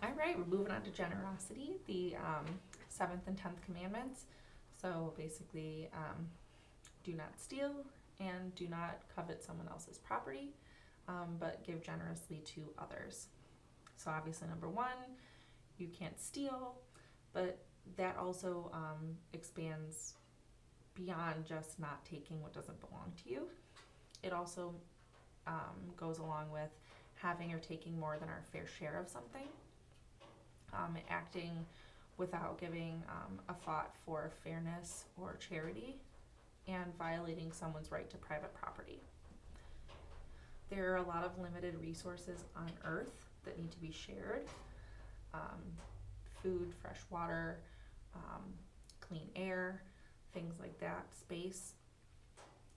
All right, we're moving on to generosity, the seventh and 10th commandments. So basically, do not steal and do not covet someone else's property, but give generously to others. So obviously, number one, you can't steal, but that also expands beyond just not taking what doesn't belong to you. It also goes along with having or taking more than our fair share of something, acting without giving a thought for fairness or charity, and violating someone's right to private property. There are a lot of limited resources on Earth that need to be shared: um, food, fresh water, um, clean air, things like that, space.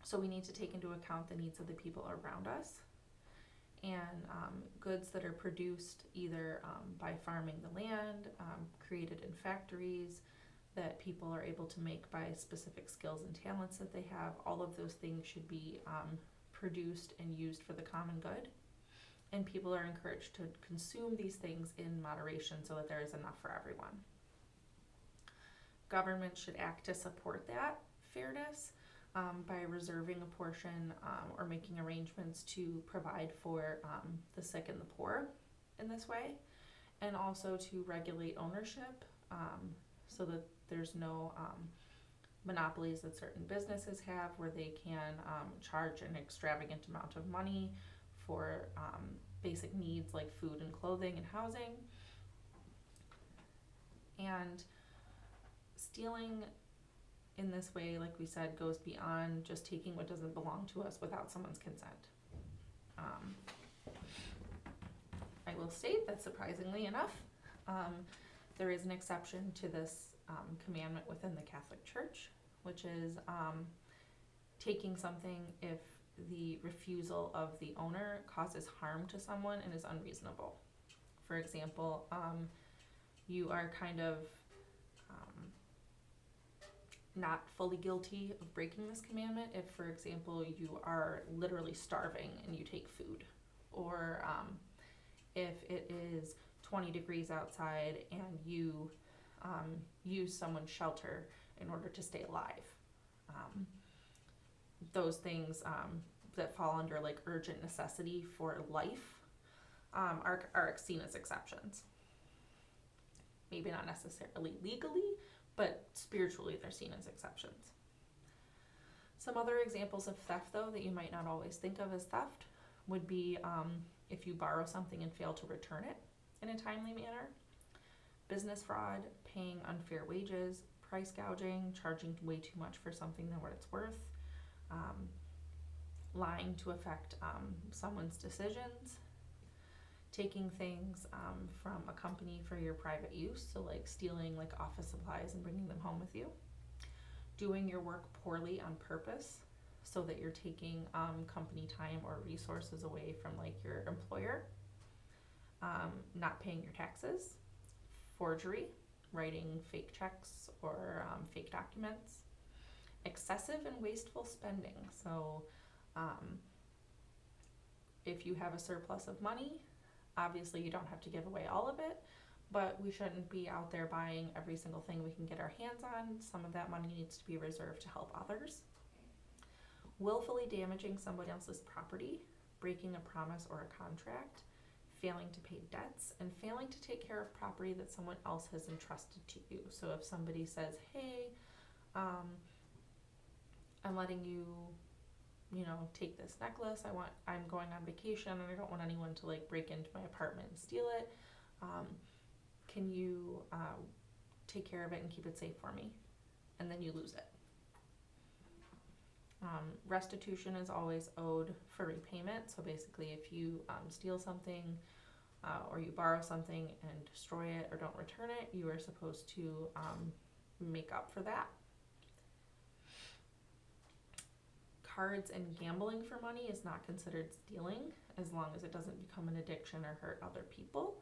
So we need to take into account the needs of the people around us, and goods that are produced either by farming the land, created in factories that people are able to make by specific skills and talents that they have. All of those things should be produced and used for the common good. And people are encouraged to consume these things in moderation so that there is enough for everyone. Government should act to support that fairness by reserving a portion or making arrangements to provide for the sick and the poor in this way, and also to regulate ownership so that there's no monopolies that certain businesses have where they can charge an extravagant amount of money for basic needs like food and clothing and housing. And stealing in this way, like we said, goes beyond just taking what doesn't belong to us without someone's consent. Um, I will state that surprisingly enough, um, there is an exception to this commandment within the Catholic Church, which is taking something if the refusal of the owner causes harm to someone and is unreasonable. For example, you are kind of not fully guilty of breaking this commandment if, for example, you are literally starving and you take food, or if it is 20 degrees outside and you use someone's shelter in order to stay alive. Those things that fall under like urgent necessity for life are seen as exceptions. Maybe not necessarily legally, but spiritually they're seen as exceptions. Some other examples of theft, though, that you might not always think of as theft would be if you borrow something and fail to return it in a timely manner, business fraud, paying unfair wages, price gouging, charging way too much for something than what it's worth, lying to affect someone's decisions, taking things from a company for your private use, so like stealing like office supplies and bringing them home with you, doing your work poorly on purpose so that you're taking company time or resources away from like your employer, not paying your taxes, forgery, writing fake checks or fake documents, excessive and wasteful spending. So if you have a surplus of money, obviously you don't have to give away all of it, but we shouldn't be out there buying every single thing we can get our hands on. Some of that money needs to be reserved to help others. Willfully damaging somebody else's property, breaking a promise or a contract, failing to pay debts, and failing to take care of property that someone else has entrusted to you. So if somebody says, hey, I'm letting you, take this necklace. I'm going on vacation and I don't want anyone to like break into my apartment and steal it. Can you take care of it and keep it safe for me? And then you lose it. Restitution is always owed for repayment. So basically, if you steal something or you borrow something and destroy it or don't return it, you are supposed to make up for that. Cards and gambling for money is not considered stealing as long as it doesn't become an addiction or hurt other people,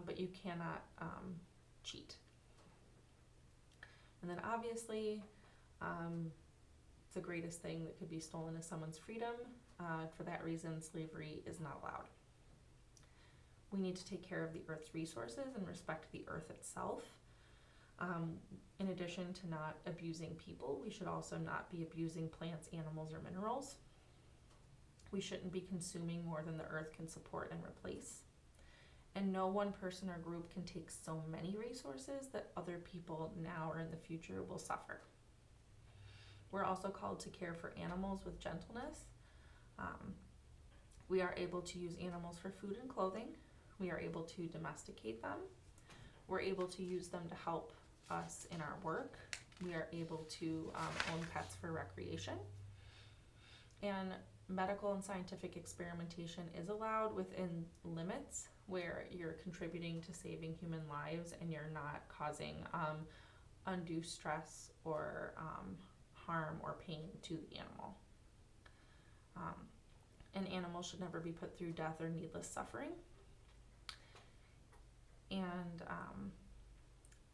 but you cannot cheat. And then obviously, the greatest thing that could be stolen is someone's freedom. For that reason, slavery is not allowed. We need to take care of the earth's resources and respect the earth itself. In addition to not abusing people, we should also not be abusing plants, animals, or minerals. We shouldn't be consuming more than the earth can support and replace. And no one person or group can take so many resources that other people now or in the future will suffer. We're also called to care for animals with gentleness. We are able to use animals for food and clothing. We are able to domesticate them. We're able to use them to help us in our work. We are able to own pets for recreation. And medical and scientific experimentation is allowed within limits where you're contributing to saving human lives and you're not causing undue stress or harm or pain to the animal. An animal should never be put through death or needless suffering. And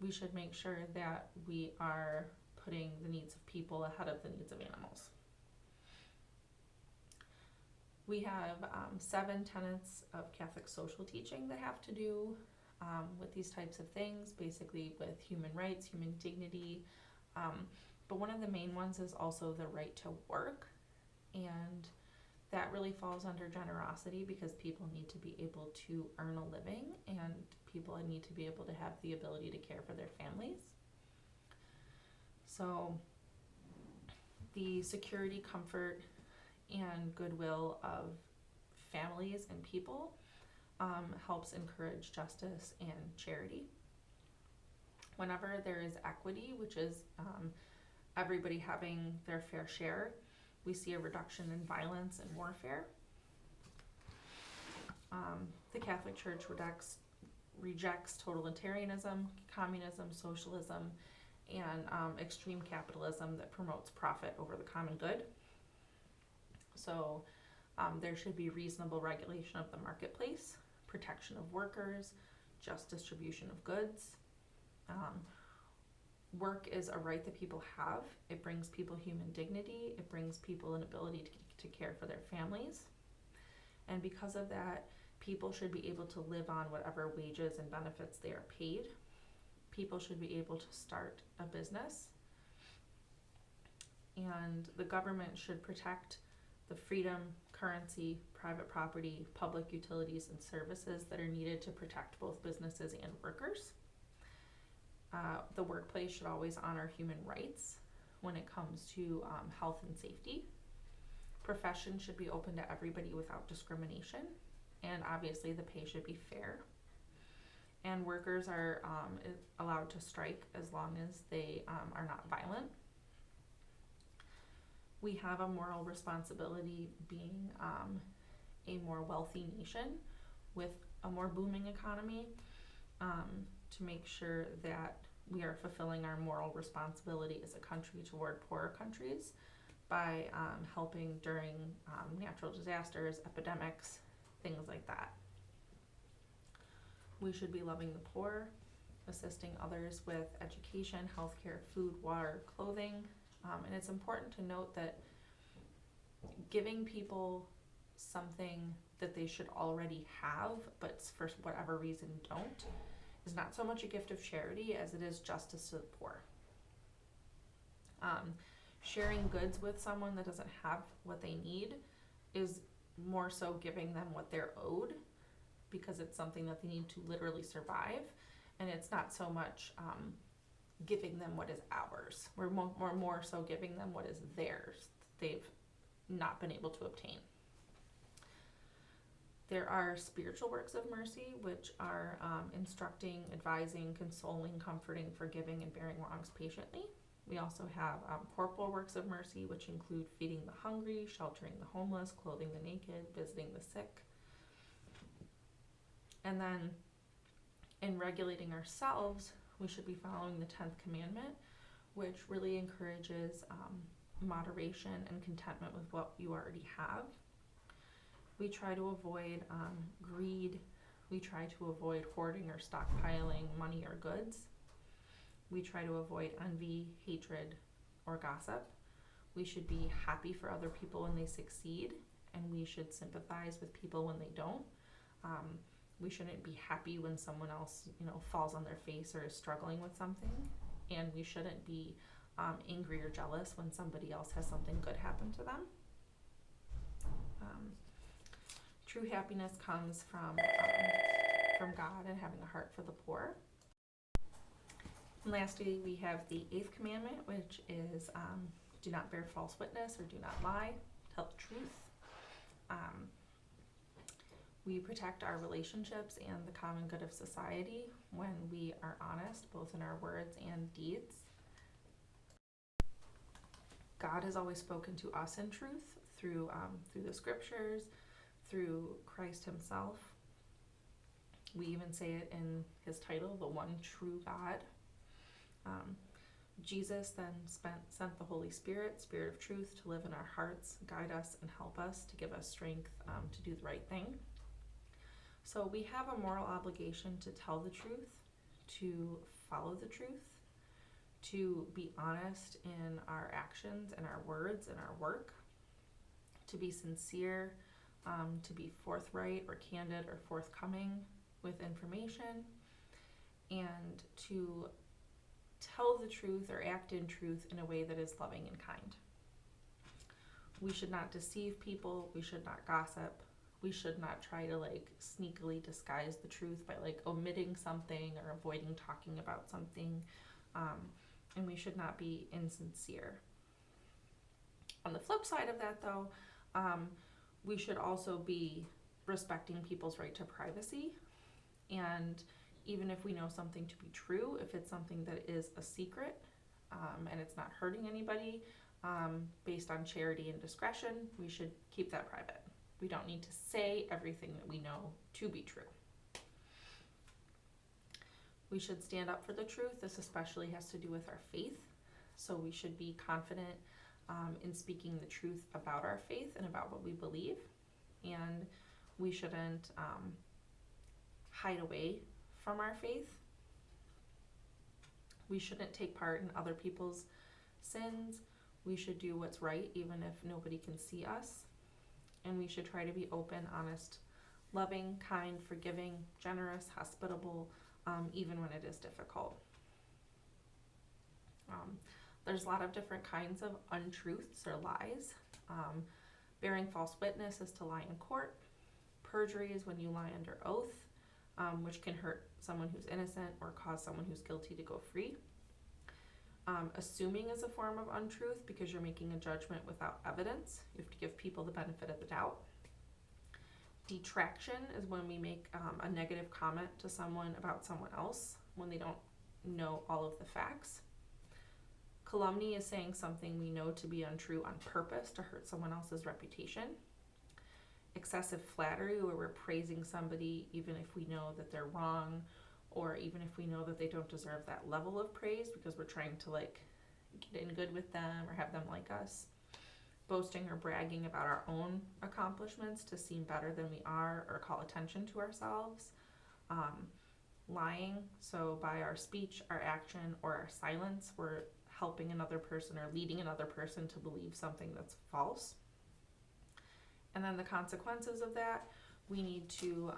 we should make sure that we are putting the needs of people ahead of the needs of animals. We have 7 tenets of Catholic social teaching that have to do with these types of things, basically with human rights, human dignity. But one of the main ones is also the right to work. And that really falls under generosity because people need to be able to earn a living and people need to be able to have the ability to care for their families. So the security, comfort, and goodwill of families and people helps encourage justice and charity. Whenever there is equity, which is everybody having their fair share, we see a reduction in violence and warfare. The Catholic Church rejects totalitarianism, communism, socialism, and extreme capitalism that promotes profit over the common good. So there should be reasonable regulation of the marketplace, protection of workers, just distribution of goods. Work is a right that people have. It brings people human dignity. It brings people an ability to care for their families. And because of that, people should be able to live on whatever wages and benefits they are paid. People should be able to start a business. And the government should protect the freedom, currency, private property, public utilities, and services that are needed to protect both businesses and workers. The workplace should always honor human rights when it comes to health and safety. Professions should be open to everybody without discrimination, and obviously the pay should be fair. And workers are allowed to strike as long as they are not violent. We have a moral responsibility being a more wealthy nation with a more booming economy to make sure that we are fulfilling our moral responsibility as a country toward poorer countries by helping during natural disasters, epidemics, things like that. We should be loving the poor, assisting others with education, healthcare, food, water, clothing. And it's important to note that giving people something that they should already have, but for whatever reason don't, is not so much a gift of charity as it is justice to the poor. Sharing goods with someone that doesn't have what they need is more so giving them what they're owed because it's something that they need to literally survive, and it's not so much giving them what is ours. We're more so giving them what is theirs they've not been able to obtain. There are spiritual works of mercy, which are instructing, advising, consoling, comforting, forgiving, and bearing wrongs patiently. We also have corporal works of mercy, which include feeding the hungry, sheltering the homeless, clothing the naked, visiting the sick. And then in regulating ourselves, we should be following the 10th commandment, which really encourages moderation and contentment with what you already have. We try to avoid greed. We try to avoid hoarding or stockpiling money or goods. We try to avoid envy, hatred, or gossip. We should be happy for other people when they succeed, and we should sympathize with people when they don't. We shouldn't be happy when someone else, falls on their face or is struggling with something. And we shouldn't be angry or jealous when somebody else has something good happen to them. True happiness comes from God and having a heart for the poor. And lastly, we have the 8th commandment, which is do not bear false witness or do not lie, tell the truth. We protect our relationships and the common good of society when we are honest, both in our words and deeds. God has always spoken to us in truth through the scriptures, through Christ himself. We even say it in his title, the one true God. Jesus then sent the Holy Spirit, Spirit of truth, to live in our hearts, guide us, and help us, to give us strength to do the right thing. So we have a moral obligation to tell the truth, to follow the truth, to be honest in our actions and our words and our work, to be sincere, to be forthright or candid or forthcoming with information, and to tell the truth or act in truth in a way that is loving and kind. We should not deceive people. We should not gossip. We should not try to sneakily disguise the truth by omitting something or avoiding talking about something. And we should not be insincere. On the flip side of that, though, we should also be respecting people's right to privacy. And even if we know something to be true, if it's something that is a secret and it's not hurting anybody, based on charity and discretion, we should keep that private. We don't need to say everything that we know to be true. We should stand up for the truth. This especially has to do with our faith. So we should be confident in speaking the truth about our faith and about what we believe. And we shouldn't hide away from our faith. We shouldn't take part in other people's sins. We should do what's right even if nobody can see us. And we should try to be open, honest, loving, kind, forgiving, generous, hospitable, even when it is difficult. There's a lot of different kinds of untruths or lies. Bearing false witness is to lie in court. Perjury is when you lie under oath, which can hurt someone who's innocent or cause someone who's guilty to go free. Assuming is a form of untruth because you're making a judgment without evidence. You have to give people the benefit of the doubt. Detraction is when we make a negative comment to someone about someone else when they don't know all of the facts. Calumny is saying something we know to be untrue on purpose to hurt someone else's reputation. Excessive flattery, where we're praising somebody even if we know that they're wrong, or even if we know that they don't deserve that level of praise because we're trying to get in good with them or have them like us. Boasting or bragging about our own accomplishments to seem better than we are or call attention to ourselves. Lying, so by our speech, our action, or our silence, we're helping another person or leading another person to believe something that's false. And then the consequences of that, we need to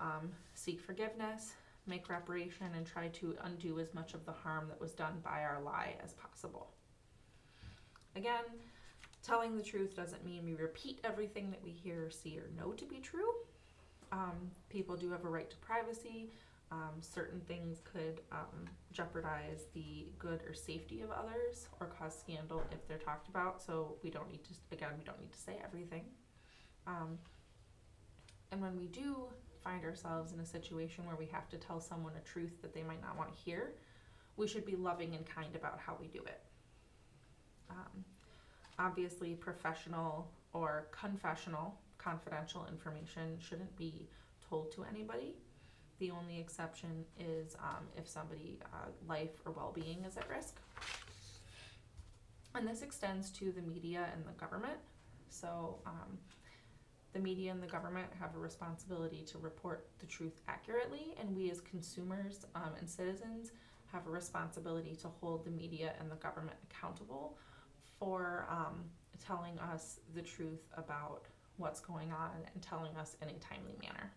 seek forgiveness, make reparation, and try to undo as much of the harm that was done by our lie as possible. Again, telling the truth doesn't mean we repeat everything that we hear, see, or know to be true. People do have a right to privacy. Certain things could jeopardize the good or safety of others or cause scandal if they're talked about. So we don't need to say everything. And when we do find ourselves in a situation where we have to tell someone a truth that they might not want to hear, we should be loving and kind about how we do it. Obviously, professional or confidential information shouldn't be told to anybody. The only exception is if somebody's life or well-being is at risk. And this extends to the media and the government. So the media and the government have a responsibility to report the truth accurately, and we as consumers and citizens have a responsibility to hold the media and the government accountable for telling us the truth about what's going on and telling us in a timely manner.